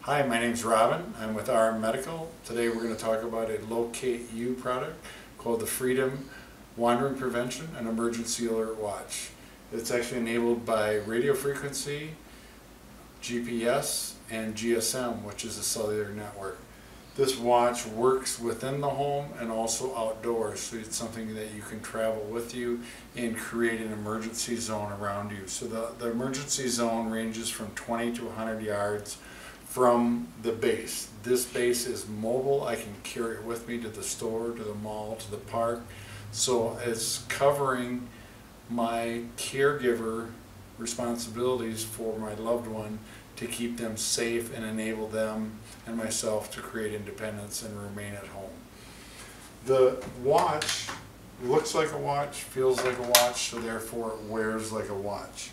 Hi, my name's Robin. I'm with RM Medical. Today we're going to talk about a Locate U product called the Freedom Wandering Prevention and Emergency Alert Watch. It's actually enabled by radio frequency, GPS, and GSM, which is a cellular network. This watch works within the home and also outdoors, so it's something that you can travel with you and create an emergency zone around you. So the emergency zone ranges from 20 to 100 yards from the base. This base is mobile. I can carry it with me to the store, to the mall, to the park. So it's covering my caregiver responsibilities for my loved one to keep them safe and enable them and myself to create independence and remain at home. The watch looks like a watch, feels like a watch, so therefore it wears like a watch.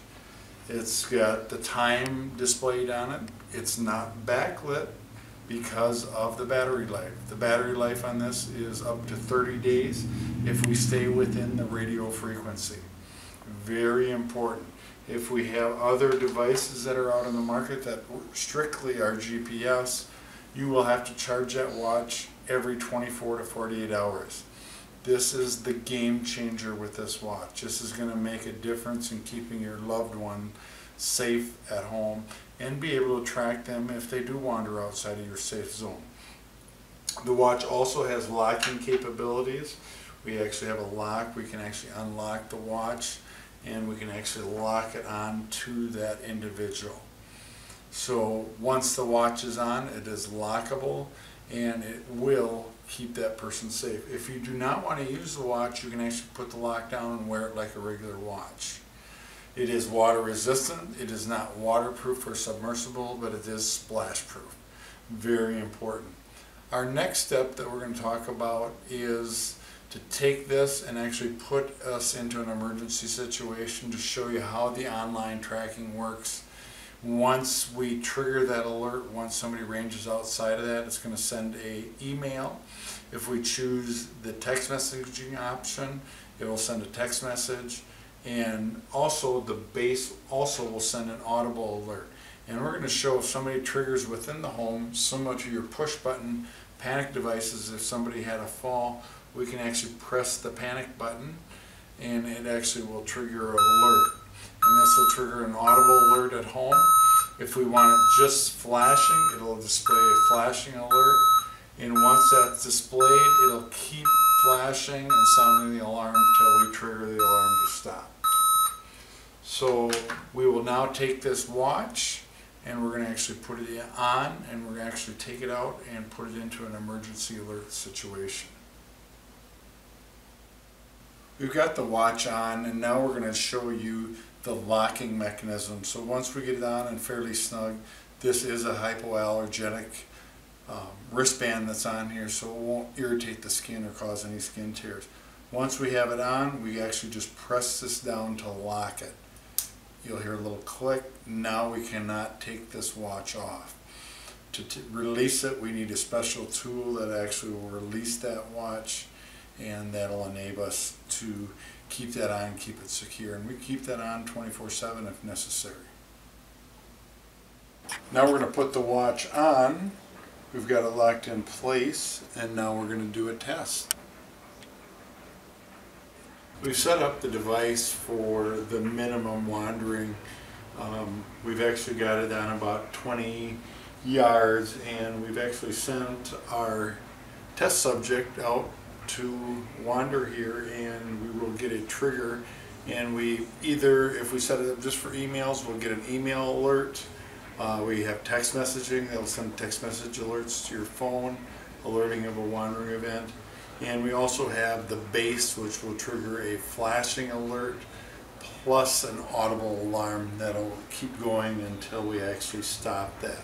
It's got the time displayed on it. It's not backlit because of the battery life. The battery life on this is up to 30 days if we stay within the radio frequency. Very important. If we have other devices that are out on the market that strictly are GPS, you will have to charge that watch every 24 to 48 hours. This is the game changer with this watch. This is going to make a difference in keeping your loved one safe at home and be able to track them if they do wander outside of your safe zone. The watch also has locking capabilities. We actually have a lock. We can actually unlock the watch and we can actually lock it on to that individual. So once the watch is on, it is lockable and it will keep that person safe. If you do not want to use the watch, you can actually put the lock down and wear it like a regular watch. It is water resistant. It is not waterproof or submersible, but it is splash proof. Very important. Our next step that we're going to talk about is to take this and actually put us into an emergency situation to show you how the online tracking works. Once we trigger that alert, once somebody ranges outside of that, it's going to send an email. If we choose the text messaging option, it will send a text message, and also the base also will send an audible alert. And we're going to show if somebody triggers within the home, similar to your push button panic devices. If somebody had a fall, we can actually press the panic button and it actually will trigger an alert. And this will trigger an audible alert at home. If we want it just flashing, it'll display a flashing alert. And once that's displayed, it'll keep flashing and sounding the alarm until we trigger the alarm to stop. So we will now take this watch and we're going to actually put it on and we're going to actually take it out and put it into an emergency alert situation. We've got the watch on and now we're going to show you the locking mechanism. So once we get it on and fairly snug, this is a hypoallergenic wristband that's on here, so it won't irritate the skin or cause any skin tears. Once we have it on, we actually just press this down to lock it. You'll hear a little click. Now we cannot take this watch off. To release it, we need a special tool that actually will release that watch, and that'll enable us to keep that on and keep it secure. And we keep that on 24/7 if necessary. Now we're going to put the watch on. We've got it locked in place, and now we're going to do a test. We've set up the device for the minimum wandering. We've actually got it on about 20 yards, and we've actually sent our test subject out to wander here, and we will get a trigger. And we either, if we set it up just for emails, we'll get an email alert. We have text messaging. They'll send text message alerts to your phone, alerting of a wandering event. And we also have the base, which will trigger a flashing alert plus an audible alarm that'll keep going until we actually stop that.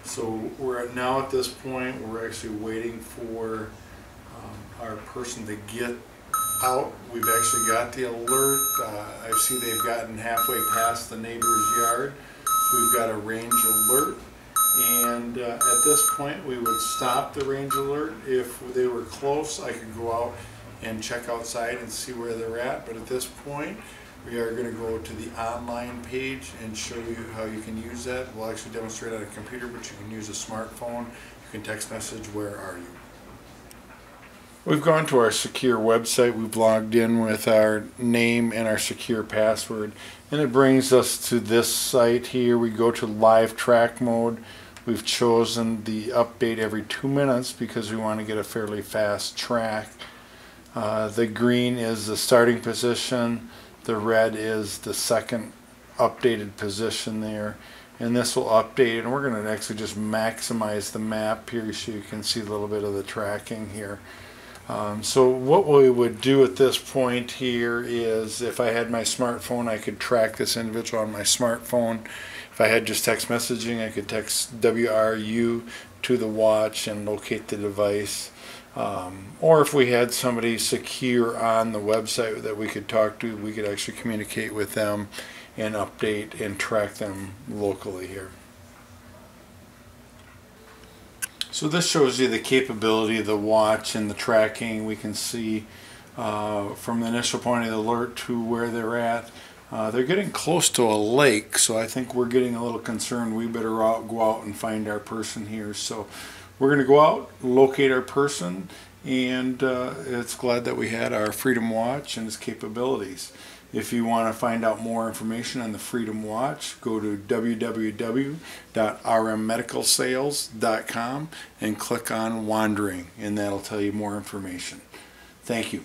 So we're now at this point, we're actually waiting for our person to get out. We've actually got the alert. I see they've gotten halfway past the neighbor's yard. So we've got a range alert. And at this point we would stop the range alert. If they were close, I could go out and check outside and see where they're at. But at this point, We are going to go to the online page and show you how you can use that. We'll actually demonstrate on a computer, but you can use a smartphone. You can text message, "Where are you?" We've gone to our secure website. We've logged in with our name and our secure password, and it brings us to this site here. We go to live track mode. We've chosen the update every 2 minutes because we want to get a fairly fast track. The green is the starting position. The red is the second updated position there. And this will update, and we're going to actually just maximize the map here so you can see a little bit of the tracking here. So what we would do at this point here is, if I had my smartphone, I could track this individual on my smartphone. If I had just text messaging, I could text WRU to the watch and locate the device. Or if we had somebody secure on the website that we could talk to, we could actually communicate with them and update and track them locally here. So this shows you the capability of the watch and the tracking. We can see from the initial point of the alert to where they're at. They're getting close to a lake, so I think we're getting a little concerned. We better go out and find our person here. So we're going to go out, locate our person, and it's glad that we had our Freedom Watch and its capabilities. If you want to find out more information on the Freedom Watch, go to www.rmmedicalsales.com and click on Wandering, and that'll tell you more information. Thank you.